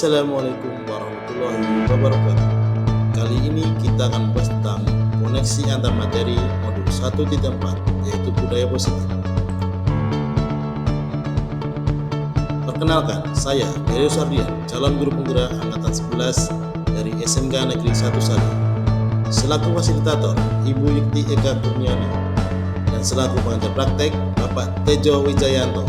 Assalamualaikum warahmatullahi wabarakatuh. Kali ini kita akan membahas tentang koneksi antar materi modul 1.4, yaitu budaya positif. Perkenalkan, saya Derio Sardian, calon guru penggerak angkatan 11 dari SMK Negeri 1 Sari. Selaku fasilitator, Ibu Yukti Eka Kurniani, dan selaku pengajar praktek, Bapak Tejo Wijayanto.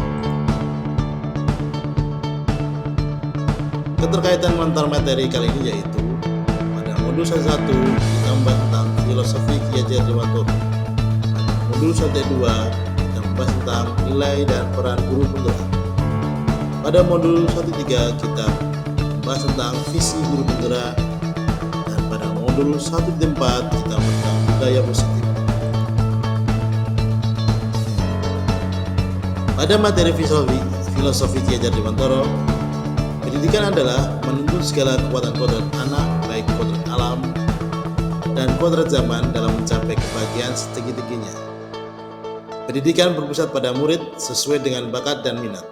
Keterkaitan antar materi kali ini yaitu pada modul 1 ditambah tentang filosofi Ki Hajar Dewantoro. Modul 1.2 kita membahas tentang nilai dan peran guru penggerak. Pada modul 1.3 kita membahas tentang visi guru penggerak, dan pada modul 1.4 kita membahas tentang budaya positif. Pada materi filosofi Ki Hajar Dewantoro, pendidikan adalah menuntut segala kekuatan-kodrat anak, baik kodrat alam dan kodrat zaman dalam mencapai kebahagiaan setinggi-tingginya. Pendidikan berpusat pada murid sesuai dengan bakat dan minat.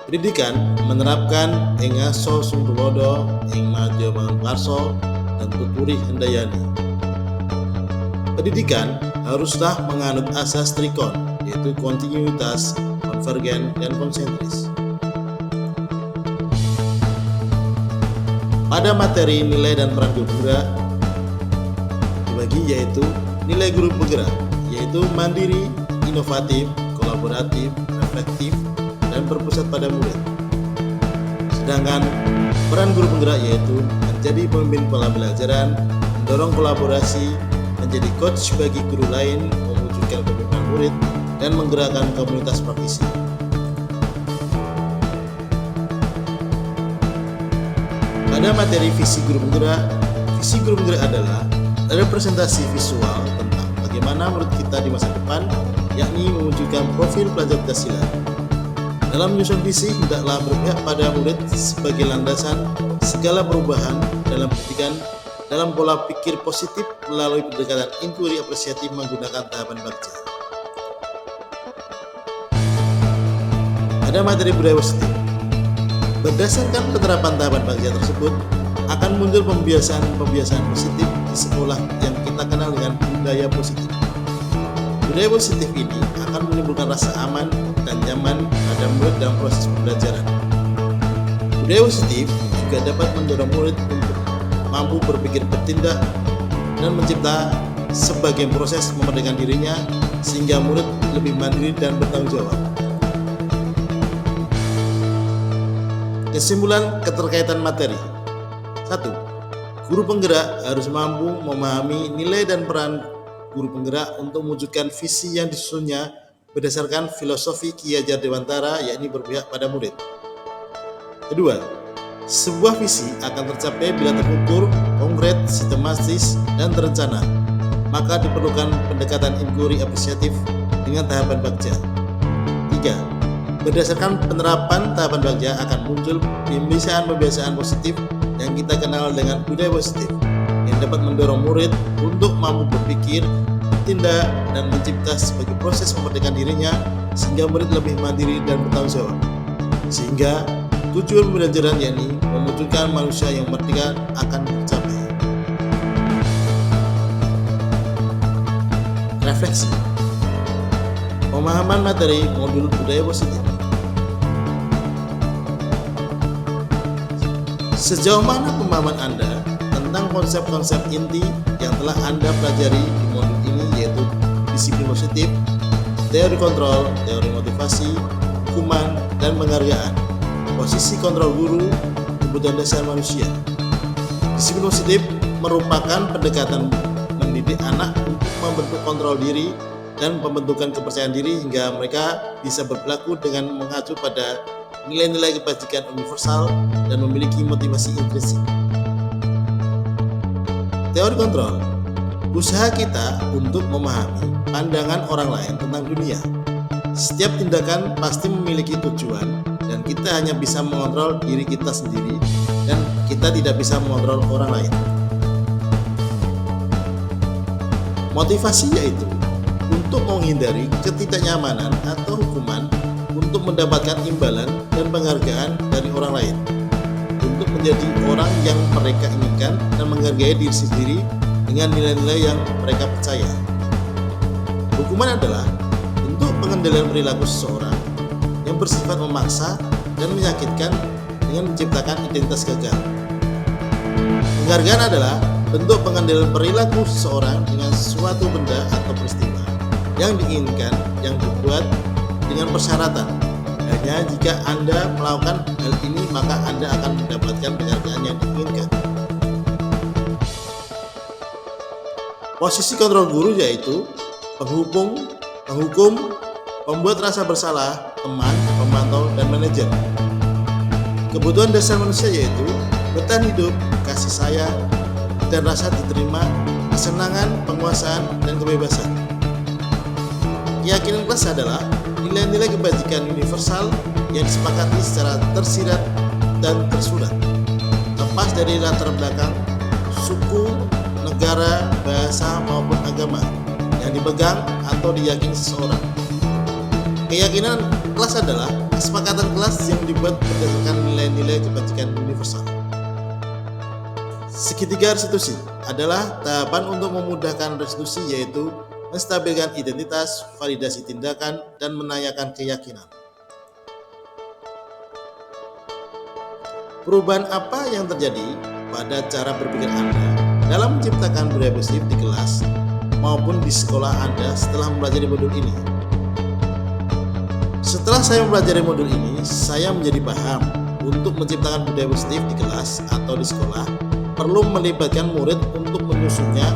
Pendidikan menerapkan ing ngaso sungtulodo, ing madya mangarso, dan tuturi hendayani. Pendidikan haruslah menganut asas trikon, yaitu kontinuitas, konvergen, dan konsentris. Pada materi nilai dan peran guru penggerak dibagi yaitu nilai guru penggerak, yaitu mandiri, inovatif, kolaboratif, reflektif, dan berpusat pada murid. Sedangkan peran guru penggerak yaitu menjadi pemimpin pembelajaran, mendorong kolaborasi, menjadi coach bagi guru lain, mewujudkan kepemimpinan murid, dan menggerakkan komunitas praktisi. Pada materi visi guru penggerak adalah representasi visual tentang bagaimana menurut kita di masa depan, yakni mewujudkan profil pelajar Pancasila. Dalam menyusun visi, hendaklah berpihak pada murid sebagai landasan segala perubahan dalam pendidikan dalam pola pikir positif melalui pendekatan inquiry apresiatif menggunakan tahapan bagja. Pada materi budaya positif, berdasarkan penerapan tahapan bagja tersebut, akan muncul pembiasaan positif di sekolah yang kita kenal dengan budaya positif. Budaya positif ini akan menimbulkan rasa aman dan nyaman pada murid dalam proses pembelajaran. Budaya positif juga dapat mendorong murid untuk mampu berpikir bertindak dan mencipta sebagai proses memerdekakan dirinya sehingga murid lebih mandiri dan bertanggung jawab. Kesimpulan keterkaitan materi. 1. Guru penggerak harus mampu memahami nilai dan peran guru penggerak untuk mewujudkan visi yang disusunnya berdasarkan filosofi Ki Hajar Dewantara, yakni berpihak pada murid. Kedua, sebuah visi akan tercapai bila terukur, konkret, sistematis, dan terencana. Maka diperlukan pendekatan inquiry apresiatif dengan tahapan bagja. 3. Berdasarkan penerapan tahapan bagja akan muncul pembiasaan positif yang kita kenal dengan budaya positif yang dapat mendorong murid untuk mampu berpikir, bertindak, dan mencipta sebagai proses memerdekakan dirinya sehingga murid lebih mandiri dan bertanggung jawab. Sehingga tujuan pembelajaran yakni mewujudkan manusia yang merdeka akan tercapai. Refleksi. Pemahaman materi modul budaya positif. Sejauh mana pemahaman Anda tentang konsep-konsep inti yang telah Anda pelajari di modul ini, yaitu disiplin positif, teori kontrol, teori motivasi, hukuman, dan penghargaan, posisi kontrol guru, kebutuhan dasar manusia. Disiplin positif merupakan pendekatan mendidik anak untuk membentuk kontrol diri dan pembentukan kepercayaan diri hingga mereka bisa berperilaku dengan mengacu pada nilai-nilai kebajikan universal dan memiliki motivasi intrinsik. Teori kontrol, usaha kita untuk memahami pandangan orang lain tentang dunia. Setiap tindakan pasti memiliki tujuan dan kita hanya bisa mengontrol diri kita sendiri dan kita tidak bisa mengontrol orang lain. Motivasi yaitu untuk menghindari ketidaknyamanan atau hukuman untuk mendapatkan imbalan dan penghargaan dari orang lain. menjadi orang yang mereka inginkan dan menghargai diri sendiri dengan nilai-nilai yang mereka percaya. Hukuman adalah bentuk pengendalian perilaku seseorang yang bersifat memaksa dan menyakitkan dengan menciptakan identitas gagal. Penghargaan adalah bentuk pengendalian perilaku seseorang dengan suatu benda atau peristiwa yang diinginkan yang dibuat dengan persyaratan. Hanya jika Anda melakukan hal ini maka Anda akan mendapatkan penghargaan yang diinginkan. Posisi kontrol guru yaitu penghukum, pembuat rasa bersalah, teman, pemantau, dan manajer. Kebutuhan dasar manusia yaitu bertahan hidup, kasih sayang, dan rasa diterima, kesenangan, penguasaan, dan kebebasan. Keyakinan kelas adalah nilai-nilai kebajikan universal yang disepakati secara tersirat dan tersurat, lepas dari latar belakang, suku, negara, bahasa, maupun agama yang dipegang atau diyakini seseorang. Keyakinan kelas adalah kesepakatan kelas yang dibuat berdasarkan nilai-nilai kebajikan universal. Segitiga restitusi adalah tahapan untuk memudahkan restitusi yaitu menstabilkan identitas, validasi tindakan, dan menanyakan keyakinan. Perubahan apa yang terjadi pada cara berpikir Anda dalam menciptakan budaya positif di kelas maupun di sekolah Anda setelah mempelajari modul ini? Setelah saya mempelajari modul ini, saya menjadi paham untuk menciptakan budaya positif di kelas atau di sekolah perlu melibatkan murid untuk menyusunnya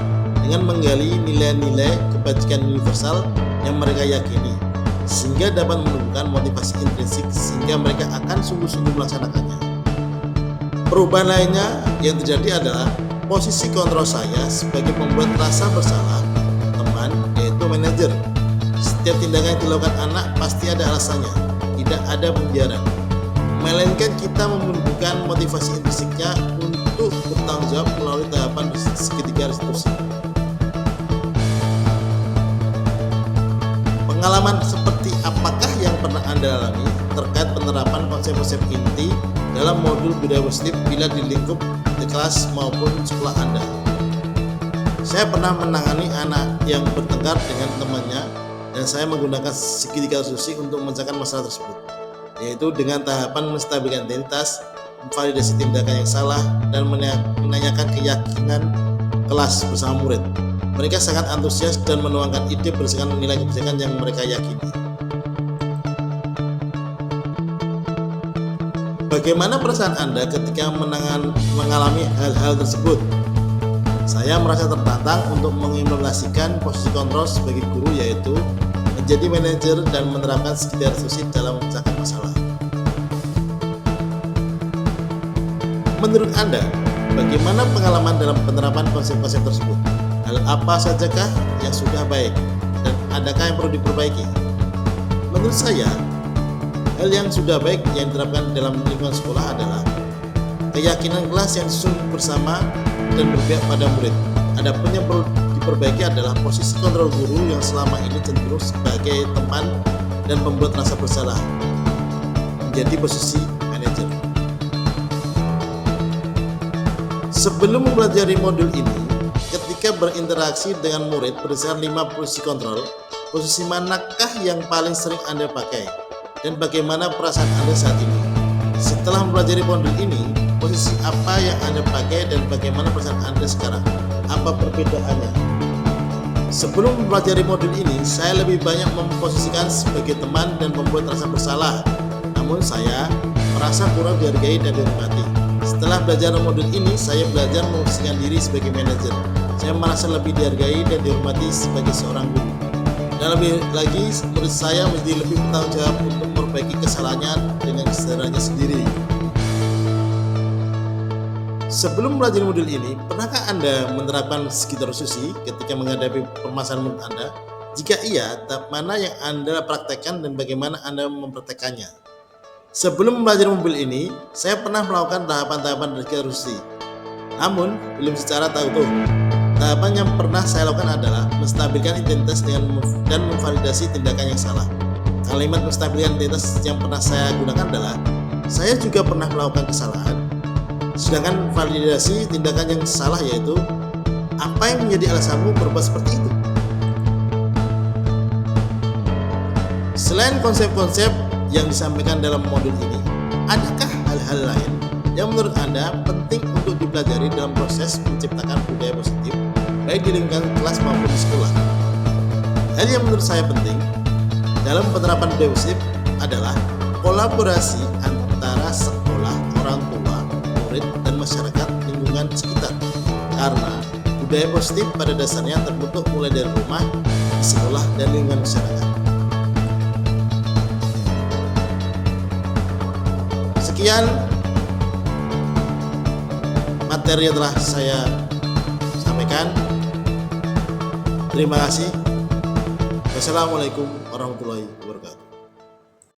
dengan menggali nilai-nilai kebajikan universal yang mereka yakini, sehingga dapat menumbuhkan motivasi intrinsik sehingga mereka akan sungguh-sungguh melaksanakannya. Perubahan lainnya yang terjadi adalah posisi kontrol saya sebagai pembuat rasa bersalah, teman, yaitu manajer. Setiap tindakan yang dilakukan anak pasti ada alasannya, tidak ada pembiaran. Melainkan kita menumbuhkan motivasi intrinsiknya untuk bertanggung jawab melalui tahapan segitiga restitusi. Pengalaman seperti apakah yang pernah Anda alami terkait penerapan konsep-konsep inti dalam modul budaya positif bila di lingkup di kelas maupun sekolah Anda? Saya pernah menangani anak yang bertengkar dengan temannya dan saya menggunakan segitiga restitusi untuk memecahkan masalah tersebut, yaitu dengan tahapan menstabilkan identitas, memvalidasi tindakan yang salah, dan menanyakan keyakinan kelas bersama murid. Mereka sangat antusias dan menuangkan ide berdasarkan nilai kebijakan yang mereka yakini. Bagaimana perasaan Anda ketika mengalami hal-hal tersebut? Saya merasa tertantang untuk mengimplementasikan posisi kontrol sebagai guru, yaitu menjadi manajer dan menerapkan segitiga restitusi dalam memecahkan masalah. Menurut Anda, bagaimana pengalaman dalam penerapan konsep-konsep tersebut? Hal apa sajakah yang sudah baik dan adakah yang perlu diperbaiki? Menurut saya, hal yang sudah baik yang diterapkan dalam lingkungan sekolah adalah keyakinan kelas yang disusun bersama dan berpihak pada murid. Adapun yang perlu diperbaiki adalah posisi kontrol guru yang selama ini cenderung sebagai teman dan pembuat rasa bersalah menjadi posisi manajer. Sebelum mempelajari modul ini, ketika berinteraksi dengan murid berdasarkan 5 posisi kontrol, posisi manakah yang paling sering Anda pakai dan bagaimana perasaan Anda saat ini? Setelah mempelajari modul ini, posisi apa yang Anda pakai dan bagaimana perasaan Anda sekarang? Apa perbedaannya? Sebelum mempelajari modul ini, saya lebih banyak memposisikan sebagai teman dan membuat rasa bersalah. Namun saya merasa kurang dihargai dan dihormati. Setelah belajar modul ini, saya belajar memposisikan diri sebagai manajer. Saya merasa lebih dihargai dan dihormati sebagai seorang guru. Dan lebih lagi, murid saya mesti lebih bertanggung jawab untuk memperbaiki kesalahannya dengan kesadarannya sendiri. Sebelum mempelajari modul ini, pernahkah Anda menerapkan segitiga restitusi ketika menghadapi permasalahan menurut Anda? Jika iya, mana yang Anda praktekkan dan bagaimana Anda mempraktekannya? Sebelum mempelajari modul ini, saya pernah melakukan tahapan-tahapan segitiga restitusi. Namun, belum secara tautuh. Tahapan yang pernah saya lakukan adalah menstabilkan identitas dan memvalidasi tindakan yang salah. Kalimat menstabilkan identitas yang pernah saya gunakan adalah, saya juga pernah melakukan kesalahan. Sedangkan validasi tindakan yang salah yaitu apa yang menjadi alasanmu berbuat seperti itu. Selain konsep-konsep yang disampaikan dalam modul ini, adakah hal-hal lain yang menurut Anda penting untuk dipelajari dalam proses menciptakan budaya positif, baik di lingkungan kelas maupun di sekolah? Hal yang menurut saya penting dalam penerapan budaya positif adalah kolaborasi antara sekolah, orang tua, murid, dan masyarakat lingkungan sekitar. Karena budaya positif pada dasarnya terbentuk mulai dari rumah, di sekolah, dan lingkungan masyarakat. Sekian materi yang telah saya sampaikan. Terima kasih. Wassalamualaikum warahmatullahi wabarakatuh.